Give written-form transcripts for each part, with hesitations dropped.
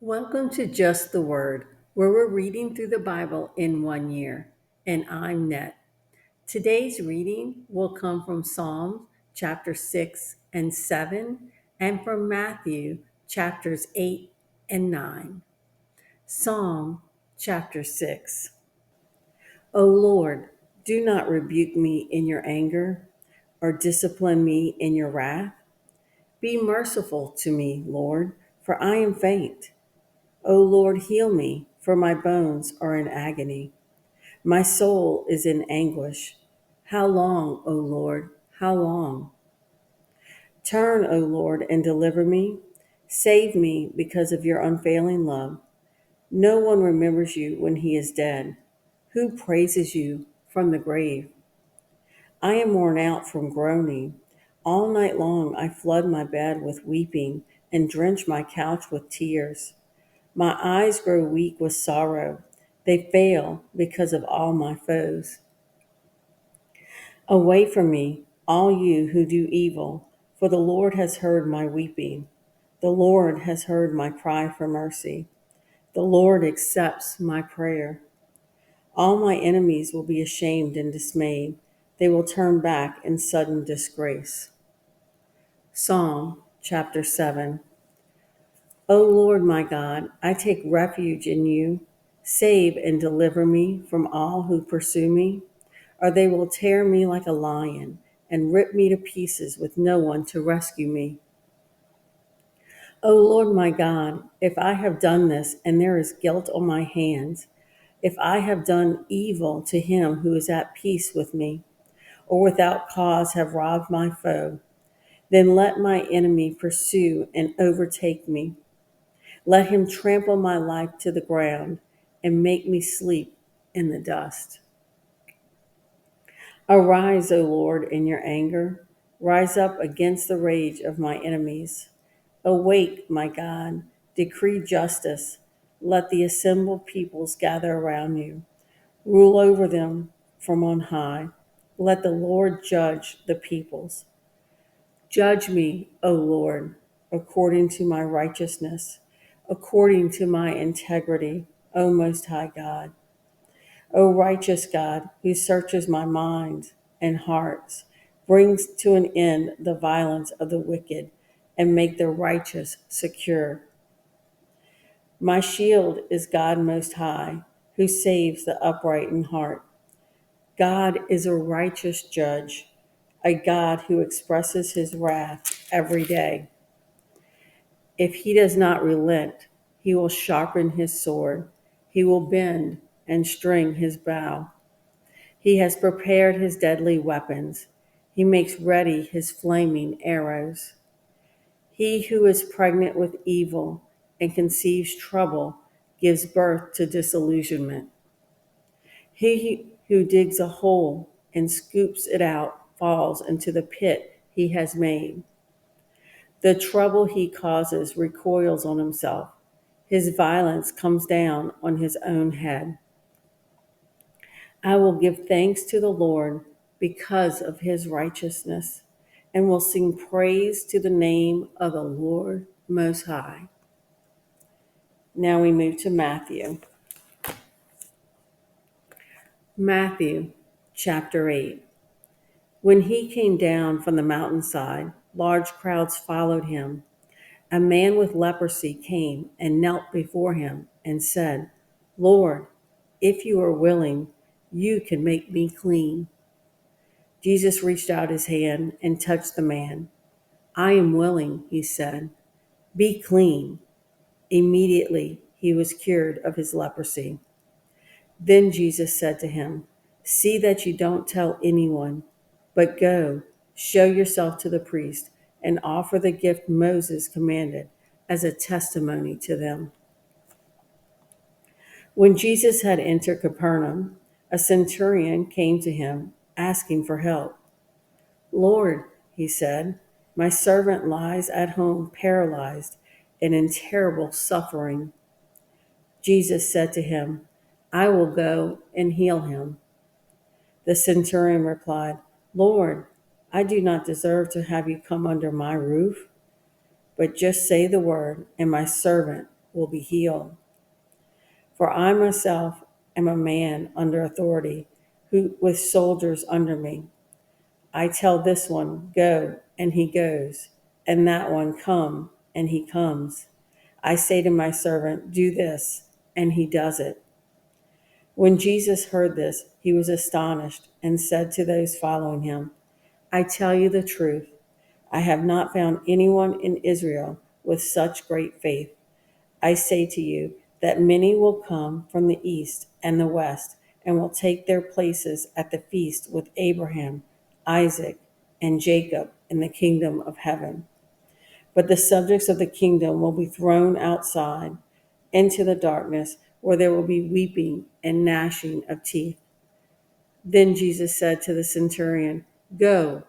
Welcome to Just the Word, where we're reading through the Bible in 1 year. And I'm Net. Today's reading will come from Psalms chapter 6 and 7, and from Matthew chapters 8 and 9. Psalm chapter 6. O Lord, do not rebuke me in your anger, or discipline me in your wrath. Be merciful to me, Lord, for I am faint. O Lord, heal me, for my bones are in agony. My soul is in anguish. How long, O Lord? How long? Turn, O Lord, and deliver me. Save me because of your unfailing love. No one remembers you when he is dead. Who praises you from the grave? I am worn out from groaning. All night long I flood my bed with weeping and drench my couch with tears. My eyes grow weak with sorrow. They fail because of all my foes. Away from me, all you who do evil, for the Lord has heard my weeping. The Lord has heard my cry for mercy. The Lord accepts my prayer. All my enemies will be ashamed and dismayed. They will turn back in sudden disgrace. Psalm chapter 7. O Lord my God, I take refuge in you. Save and deliver me from all who pursue me, or they will tear me like a lion and rip me to pieces with no one to rescue me. O Lord my God, if I have done this and there is guilt on my hands, if I have done evil to him who is at peace with me, or without cause have robbed my foe, then let my enemy pursue and overtake me. Let him trample my life to the ground and make me sleep in the dust. Arise, O Lord, in your anger. Rise up against the rage of my enemies. Awake, my God, decree justice. Let the assembled peoples gather around you. Rule over them from on high. Let the Lord judge the peoples. Judge me, O Lord, according to my righteousness, according to my integrity, O Most High God. O righteous God, who searches my mind and hearts, brings to an end the violence of the wicked, and make the righteous secure. My shield is God Most High, who saves the upright in heart. God is a righteous judge, a God who expresses his wrath every day. If he does not relent, he will sharpen his sword. He will bend and string his bow. He has prepared his deadly weapons. He makes ready his flaming arrows. He who is pregnant with evil and conceives trouble gives birth to disillusionment. He who digs a hole and scoops it out falls into the pit he has made. The trouble he causes recoils on himself. His violence comes down on his own head. I will give thanks to the Lord because of his righteousness, and will sing praise to the name of the Lord Most High. Now we move to Matthew. Matthew chapter 8. When he came down from the mountainside, large crowds followed him. A man with leprosy came and knelt before him and said, Lord, if you are willing, you can make me clean. Jesus reached out his hand and touched the man. I am willing, he said. Be clean. Immediately he was cured of his leprosy. Then Jesus said to him, see that you don't tell anyone, but go, show yourself to the priest, and offer the gift Moses commanded as a testimony to them. When Jesus had entered Capernaum, a centurion came to him, asking for help. Lord, he said, my servant lies at home paralyzed and in terrible suffering. Jesus said to him, I will go and heal him. The centurion replied, Lord, I do not deserve to have you come under my roof, but just say the word, and my servant will be healed. For I myself am a man under authority, who with soldiers under me. I tell this one, go, and he goes, and that one, come, and he comes. I say to my servant, do this, and he does it. When Jesus heard this, he was astonished and said to those following him, I tell you the truth, I have not found anyone in Israel with such great faith. I say to you that many will come from the east and the west and will take their places at the feast with Abraham, Isaac, and Jacob in the kingdom of heaven. But the subjects of the kingdom will be thrown outside into the darkness, where there will be weeping and gnashing of teeth. Then Jesus said to the centurion, go,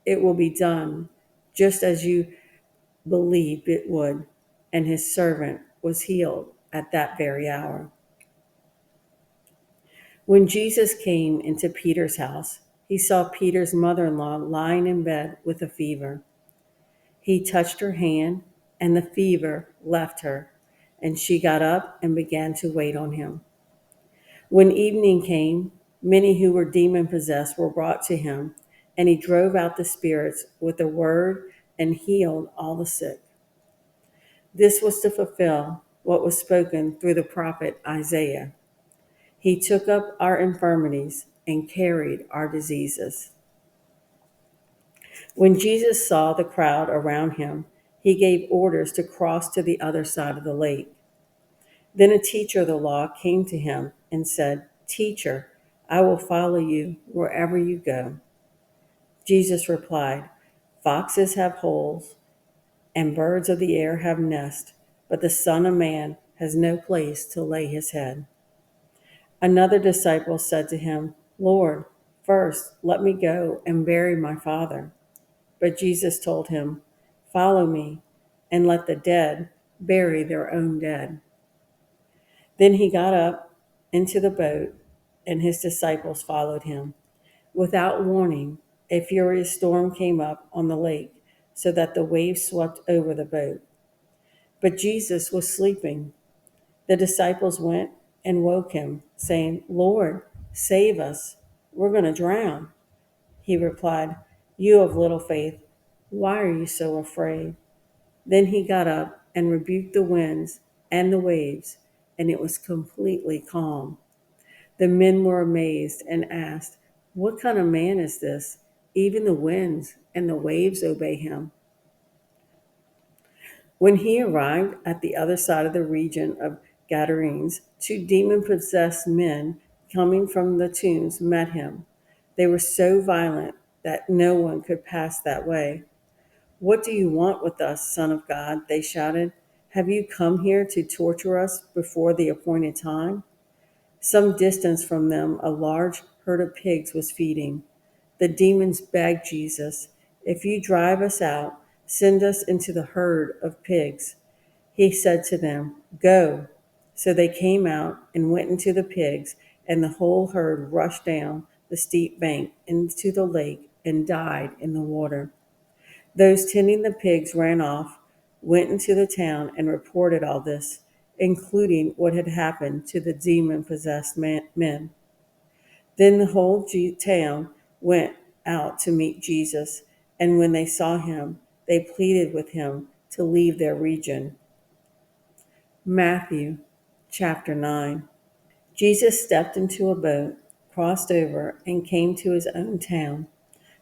it will be done, just as you believed it would. And his servant was healed at that very hour. When Jesus came into Peter's house, he saw Peter's mother-in-law lying in bed with a fever. He touched her hand, and the fever left her, and she got up and began to wait on him. When evening came, many who were demon-possessed were brought to him, and he drove out the spirits with a word and healed all the sick. This was to fulfill what was spoken through the prophet Isaiah. He took up our infirmities and carried our diseases. When Jesus saw the crowd around him, he gave orders to cross to the other side of the lake. Then a teacher of the law came to him and said, Teacher, I will follow you wherever you go. Jesus replied, Foxes have holes, and birds of the air have nests, but the Son of Man has no place to lay his head. Another disciple said to him, Lord, first let me go and bury my father. But Jesus told him, Follow me, and let the dead bury their own dead. Then he got up into the boat, and his disciples followed him. Without warning, a furious storm came up on the lake, so that the waves swept over the boat. But Jesus was sleeping. The disciples went and woke him, saying, Lord, save us. We're going to drown. He replied, You of little faith, why are you so afraid? Then he got up and rebuked the winds and the waves, and it was completely calm. The men were amazed and asked, What kind of man is this? Even the winds and the waves obey him. When he arrived at the other side of the region of Gadarenes, two demon-possessed men coming from the tombs met him. They were so violent that no one could pass that way. What do you want with us, Son of God? They shouted. Have you come here to torture us before the appointed time? Some distance from them, a large herd of pigs was feeding. The demons begged Jesus, If you drive us out, send us into the herd of pigs. He said to them, Go. So they came out and went into the pigs, and the whole herd rushed down the steep bank into the lake and died in the water. Those tending the pigs ran off, went into the town, and reported all this, including what had happened to the demon-possessed men. Then the whole town went out to meet Jesus, and when they saw him, they pleaded with him to leave their region. Matthew chapter 9. Jesus stepped into a boat, crossed over, and came to his own town.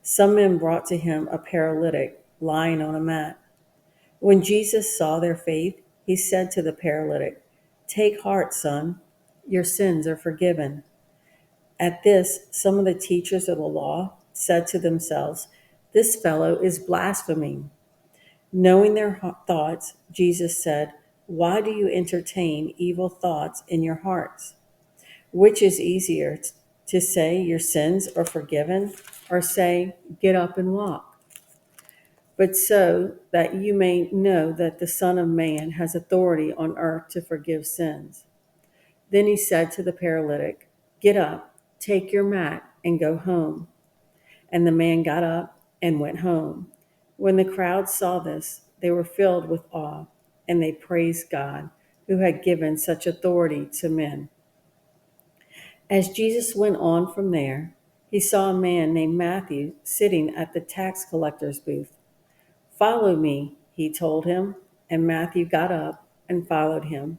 Some men brought to him a paralytic lying on a mat. When Jesus saw their faith, he said to the paralytic, Take heart, son, your sins are forgiven. At this, some of the teachers of the law said to themselves, This fellow is blaspheming. Knowing their thoughts, Jesus said, Why do you entertain evil thoughts in your hearts? Which is easier, to say your sins are forgiven, or say, Get up and walk? But so that you may know that the Son of Man has authority on earth to forgive sins. Then he said to the paralytic, Get up, take your mat, and go home. And the man got up and went home. When the crowd saw this, they were filled with awe, and they praised God, who had given such authority to men. As Jesus went on from there, he saw a man named Matthew sitting at the tax collector's booth. "Follow me," he told him, and Matthew got up and followed him.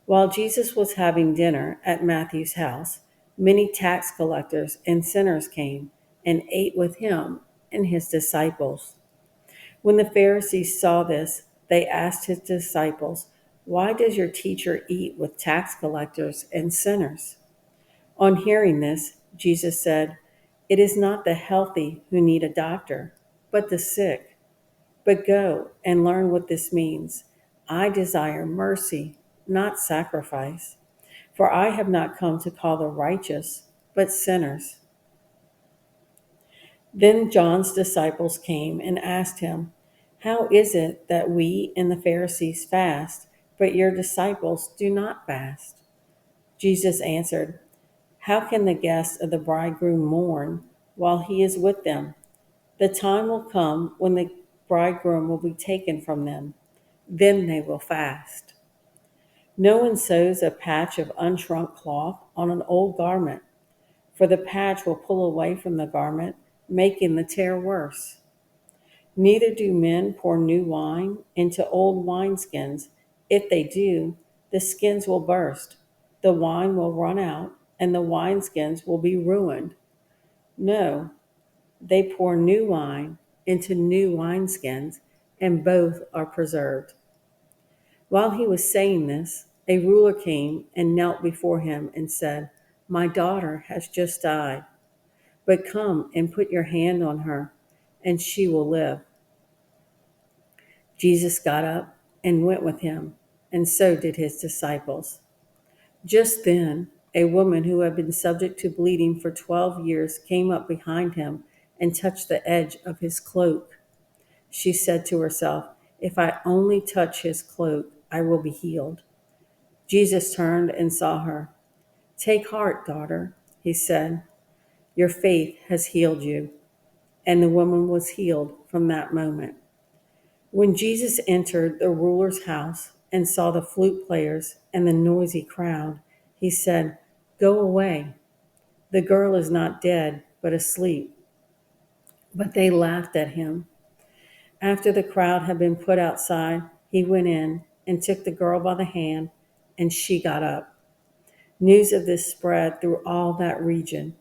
While Jesus was having dinner at Matthew's house, many tax collectors and sinners came and ate with him and his disciples. When the Pharisees saw this, they asked his disciples, "Why does your teacher eat with tax collectors and sinners?" On hearing this, Jesus said, "It is not the healthy who need a doctor, but the sick. But go and learn what this means. I desire mercy, not sacrifice. For I have not come to call the righteous, but sinners." Then John's disciples came and asked him, "How is it that we and the Pharisees fast, but your disciples do not fast?" Jesus answered, "How can the guests of the bridegroom mourn while he is with them? The time will come when the bridegroom will be taken from them. Then they will fast. No one sews a patch of unshrunk cloth on an old garment, for the patch will pull away from the garment, making the tear worse. Neither do men pour new wine into old wineskins. If they do, the skins will burst, the wine will run out, and the wineskins will be ruined. No, they pour new wine into new wineskins, and both are preserved." While he was saying this, a ruler came and knelt before him and said, "My daughter has just died, but come and put your hand on her, and she will live." Jesus got up and went with him, and so did his disciples. Just then, a woman who had been subject to bleeding for 12 years came up behind him and touched the edge of his cloak. She said to herself, "If I only touch his cloak, I will be healed." Jesus turned and saw her. "Take heart, daughter," he said. "Your faith has healed you." And the woman was healed from that moment. When Jesus entered the ruler's house and saw the flute players and the noisy crowd, he said, "Go away. The girl is not dead, but asleep." But they laughed at him. After the crowd had been put outside, he went in and took the girl by the hand, and she got up. News of this spread through all that region.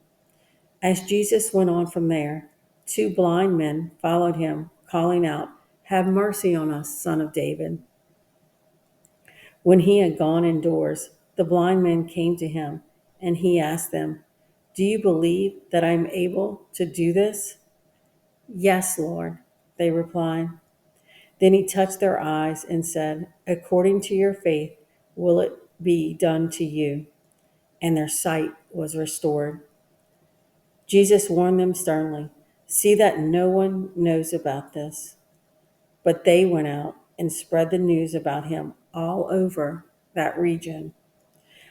As Jesus went on from there, two blind men followed him, calling out, "Have mercy on us, Son of David." When he had gone indoors, the blind men came to him, and he asked them, "Do you believe that I am able to do this?" "Yes, Lord," they replied. Then he touched their eyes and said, "According to your faith will it be done to you." And their sight was restored. Jesus warned them sternly, "See that no one knows about this." But they went out and spread the news about him all over that region.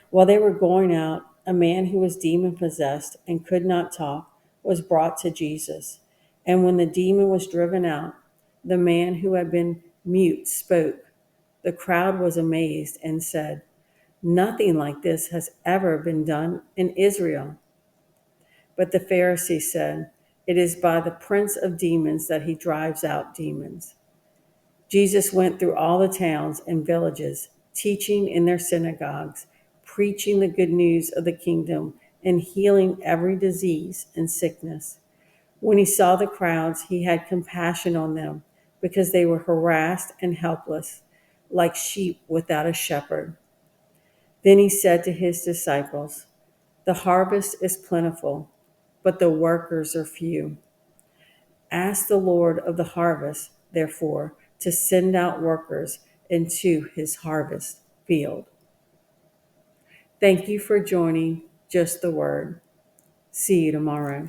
While they were going out, a man who was demon possessed and could not talk was brought to Jesus. And when the demon was driven out, the man who had been mute spoke. The crowd was amazed and said, "Nothing like this has ever been done in Israel." But the Pharisees said, "It is by the prince of demons that he drives out demons." Jesus went through all the towns and villages, teaching in their synagogues, preaching the good news of the kingdom, and healing every disease and sickness. When he saw the crowds, he had compassion on them because they were harassed and helpless, like sheep without a shepherd. Then he said to his disciples, "The harvest is plentiful, but the workers are few. Ask the Lord of the harvest, therefore, to send out workers into his harvest field." Thank you for joining Just the Word. See you tomorrow.